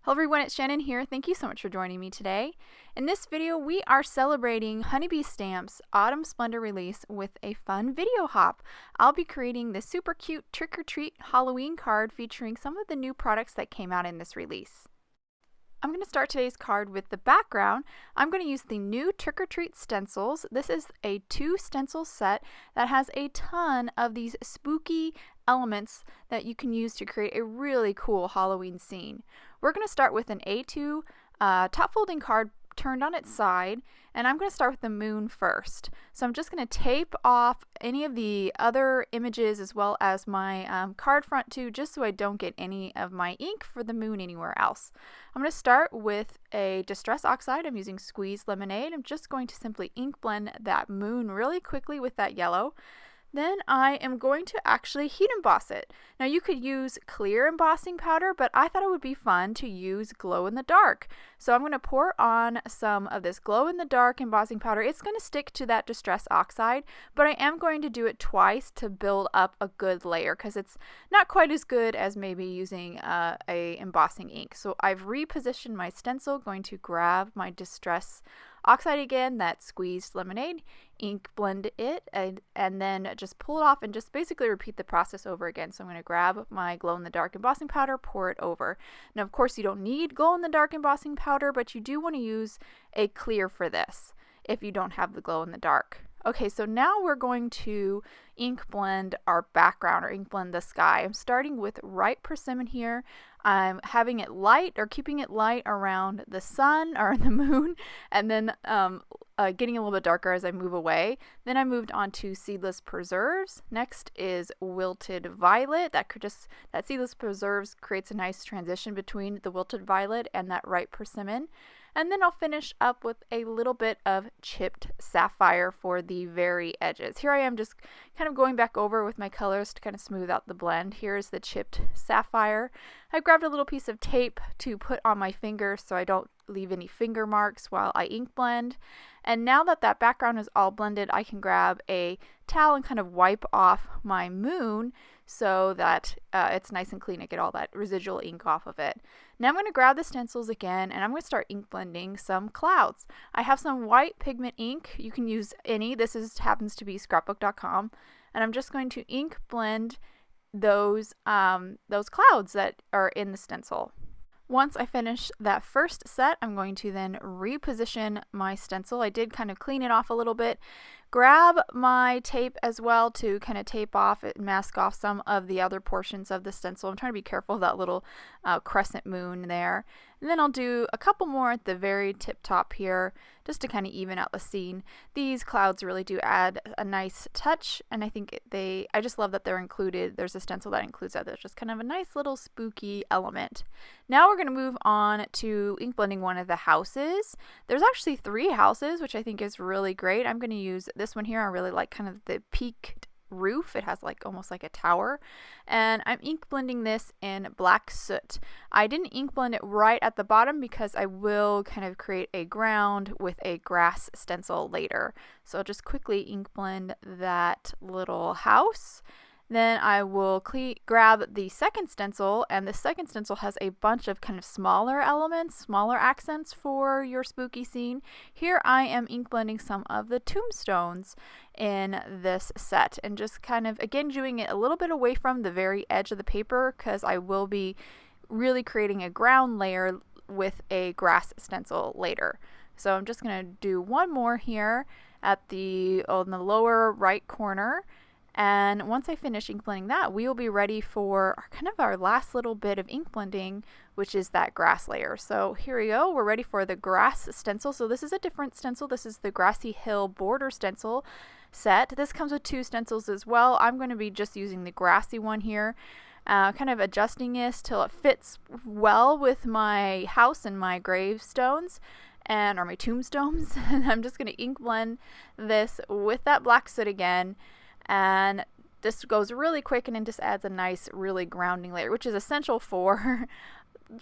Hello everyone, it's Shannon here. Thank you so much for joining me today. In this video, we are celebrating Honeybee Stamp's Autumn Splendor release with a fun video hop. I'll be creating this super cute trick-or-treat Halloween card featuring some of the new products that came out in this release. I'm going to start today's card with the background. I'm going to use the new trick-or-treat stencils. This is a 2 stencil set that has a ton of these spooky elements that you can use to create a really cool Halloween scene. We're going to start with an A2 top folding card turned on its side, and I'm going to start with the moon first. So I'm just going to tape off any of the other images as well as my card front too, just so I don't get any of my ink for the moon anywhere else. I'm going to start with a Distress Oxide. I'm using Squeezed Lemonade. I'm just going to simply ink blend that moon really quickly with that yellow. Then I am going to actually heat emboss it. Now you could use clear embossing powder, but I thought it would be fun to use glow in the dark. So I'm going to pour on some of this glow in the dark embossing powder. It's going to stick to that Distress Oxide, but I am going to do it twice to build up a good layer because it's not quite as good as maybe using a embossing ink. So I've repositioned my stencil, going to grab my Distress Oxide again, that Squeezed Lemonade, ink blend it, and then just pull it off and just basically repeat the process over again. So I'm going to grab my glow-in-the-dark embossing powder, pour it over. Now, of course, you don't need glow-in-the-dark embossing powder, but you do want to use a clear for this if you don't have the glow-in-the-dark. Okay, so now we're going to ink blend our background or ink blend the sky. I'm starting with Ripe Persimmon here. I'm having it light or keeping it light around the sun or the moon, and then getting a little bit darker as I move away. Then I moved on to Seedless Preserves. Next is Wilted Violet. That Seedless Preserves creates a nice transition between the Wilted Violet and that Ripe Persimmon. And then I'll finish up with a little bit of Chipped Sapphire for the very edges. Here I am just kind of going back over with my colors to kind of smooth out the blend. Here's the Chipped Sapphire. I grabbed a little piece of tape to put on my finger so I don't leave any finger marks while I ink blend. And now that that background is all blended, I can grab a towel and kind of wipe off my moon so that it's nice and clean. I get all that residual ink off of it. Now I'm going to grab the stencils again and I'm going to start ink blending some clouds. I have some white pigment ink. You can use any. This happens to be scrapbook.com, and I'm just going to ink blend those clouds that are in the stencil. Once I finish that first set, I'm going to then reposition my stencil. I did kind of clean it off a little bit. Grab my tape as well to kind of tape off and mask off some of the other portions of the stencil. I'm trying to be careful of that little crescent moon there. And then I'll do a couple more at the very tip top here just to kind of even out the scene. These clouds really do add a nice touch, and I think I just love that they're included. There's a stencil that includes that. There's just kind of a nice little spooky element. Now we're going to move on to ink blending one of the houses. There's actually 3 houses, which I think is really great. I'm going to use this one here. I really like kind of the peaked roof. It has almost like a tower, and I'm ink blending this in Black Soot. I didn't ink blend it right at the bottom because I will kind of create a ground with a grass stencil later. So I'll just quickly ink blend that little house. Then I will grab the second stencil, and the second stencil has a bunch of kind of smaller elements, smaller accents for your spooky scene. Here I am ink blending some of the tombstones in this set, and just kind of, again, doing it a little bit away from the very edge of the paper because I will be really creating a ground layer with a grass stencil later. So I'm just going to do one more here on the lower right corner. And once I finish ink blending that, we will be ready for our last little bit of ink blending, which is that grass layer. So here we go. We're ready for the grass stencil. So this is a different stencil. This is the Grassy Hill border stencil set. This comes with 2 stencils as well. I'm going to be just using the grassy one here, kind of adjusting this till it fits well with my house and my gravestones. Or my tombstones. And I'm just going to ink blend this with that Black Soot again. And this goes really quick, and it just adds a nice, really grounding layer, which is essential for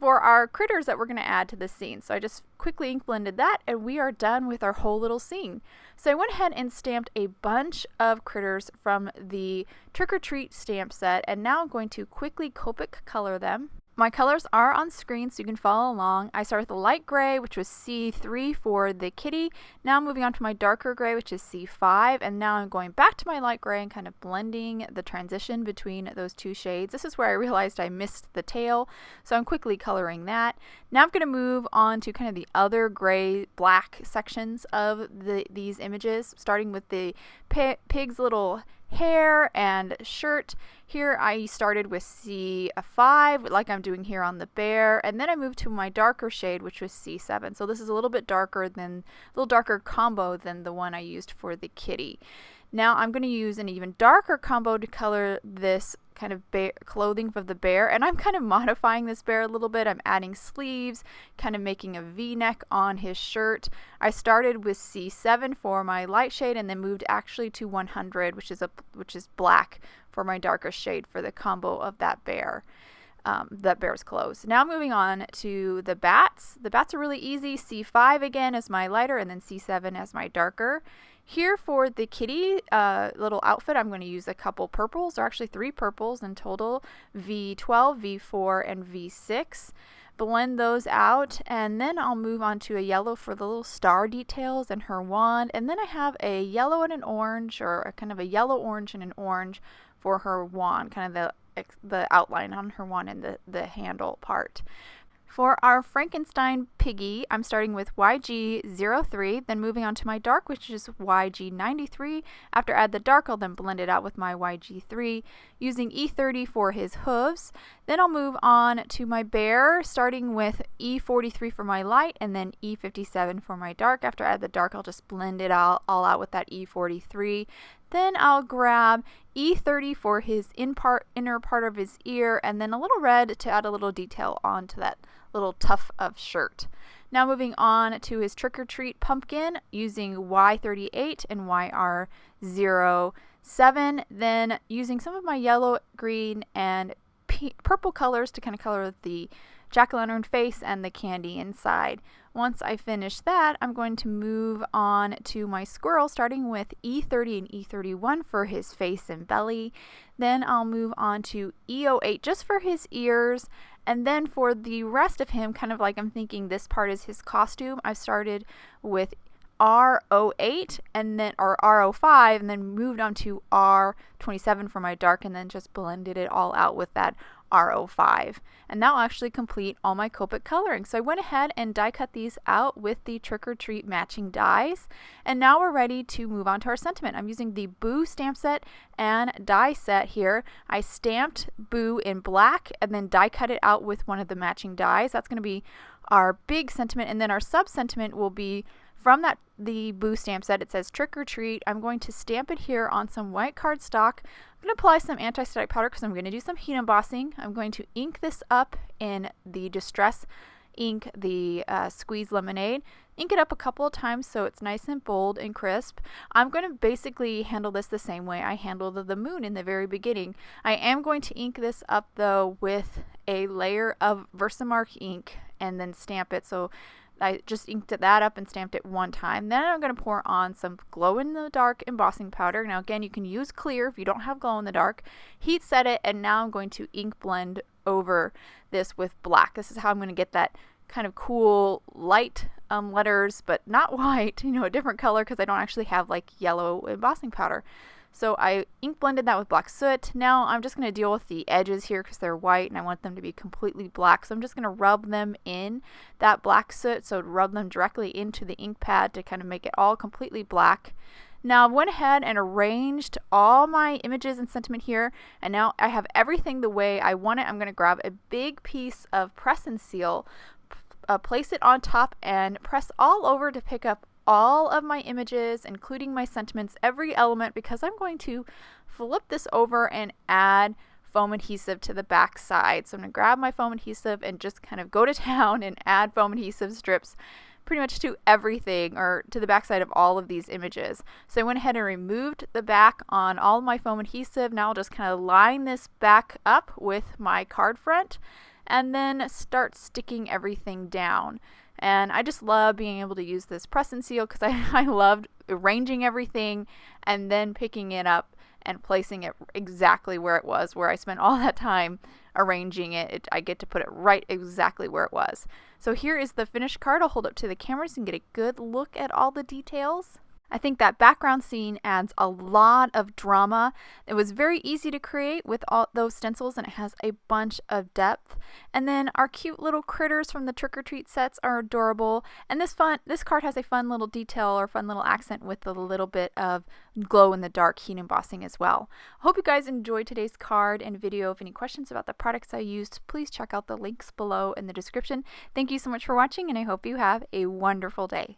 our critters that we're going to add to the scene. So I just quickly ink blended that, and we are done with our whole little scene. So I went ahead and stamped a bunch of critters from the Trick or Treat stamp set, and now I'm going to quickly Copic color them. My colors are on screen so you can follow along. I started with the light gray, which was C3 for the kitty. Now I'm moving on to my darker gray, which is C5, and now I'm going back to my light gray and kind of blending the transition between those two shades. This is where I realized I missed the tail, so I'm quickly coloring that. Now I'm going to move on to kind of the other gray black sections of these images, starting with the pig's little hair and shirt. Here I started with C5 like I'm doing here on the bear, and then I moved to my darker shade, which was C7. So this is a little darker combo than the one I used for the kitty. Now I'm going to use an even darker combo to color this kind of clothing for the bear, and I'm kind of modifying this bear a little bit. I'm adding sleeves, kind of making a V-neck on his shirt. I started with C7 for my light shade and then moved actually to 100, which is black for my darkest shade for the combo of that bear. That bear's clothes. Now moving on to the bats. The bats are really easy. C5 again as my lighter, and then C7 as my darker. Here for the kitty little outfit, I'm going to use a couple purples, or actually 3 purples in total, V12, V4, and V6. Blend those out, and then I'll move on to a yellow for the little star details and her wand, and then I have a yellow and an orange, or a kind of a yellow, orange, and an orange for her wand, kind of the outline on her wand and the handle part. For our Frankenstein piggy, I'm starting with YG03, then moving on to my dark, which is YG93. After I add the dark, I'll then blend it out with my YG3, using E30 for his hooves. Then I'll move on to my bear, starting with E43 for my light, and then E57 for my dark. After I add the dark, I'll just blend it all out with that E43. Then I'll grab E30 for his inner part of his ear, and then a little red to add a little detail onto that little tuft of shirt. Now moving on to his trick-or-treat pumpkin, using Y38 and YR07, then using some of my yellow, green, and purple colors to kind of color the jack-o'-lantern face and the candy inside. Once I finish that, I'm going to move on to my squirrel, starting with E30 and E31 for his face and belly. Then I'll move on to E08 just for his ears. And then for the rest of him, kind of like I'm thinking this part is his costume, I've started with R08 and then or R05 and then moved on to R27 for my dark, and then just blended it all out with that R05. And that will actually complete all my Copic coloring. So I went ahead and die cut these out with the Trick or Treat matching dies. And now we're ready to move on to our sentiment. I'm using the Boo stamp set and die set here. I stamped Boo in black and then die cut it out with one of the matching dies. That's going to be our big sentiment, and then our sub sentiment will be from the Boo stamp set. It says Trick or Treat. I'm going to stamp it here on some white cardstock. I'm going to apply some anti-static powder because I'm going to do some heat embossing. I'm going to ink this up in the Distress ink, the Squeeze Lemonade. Ink it up a couple of times so it's nice and bold and crisp. I'm going to basically handle this the same way I handled the moon in the very beginning. I am going to ink this up though with a layer of Versamark ink and then stamp it. So I just inked that up and stamped it one time. Then I'm going to pour on some glow-in-the-dark embossing powder. Now again, you can use clear if you don't have glow-in-the-dark. Heat set it, and now I'm going to ink blend over this with black. This is how I'm going to get that kind of cool light letters, but not white, a different color because I don't actually have like yellow embossing powder. So I ink blended that with black soot. Now I'm just going to deal with the edges here because they're white and I want them to be completely black. So I'm just going to rub them in that black soot. So rub them directly into the ink pad to kind of make it all completely black. Now I went ahead and arranged all my images and sentiment here, and now I have everything the way I want it. I'm going to grab a big piece of press and seal, place it on top, and press all over to pick up all of my images, including my sentiments, every element, because I'm going to flip this over and add foam adhesive to the back side. So I'm going to grab my foam adhesive and just kind of go to town and add foam adhesive strips pretty much to everything, or to the back side of all of these images. So I went ahead and removed the back on all my foam adhesive. Now I'll just kind of line this back up with my card front and then start sticking everything down. And I just love being able to use this press and seal because I loved arranging everything and then picking it up and placing it exactly where it was, where I spent all that time arranging it. I get to put it right exactly where it was. So here is the finished card. I'll hold up to the camera so you can get a good look at all the details. I think that background scene adds a lot of drama. It was very easy to create with all those stencils, and it has a bunch of depth. And then our cute little critters from the trick or treat sets are adorable. And this card has a fun little detail or fun little accent with a little bit of glow in the dark heat embossing as well. I hope you guys enjoyed today's card and video. If any questions about the products I used, please check out the links below in the description. Thank you so much for watching, and I hope you have a wonderful day.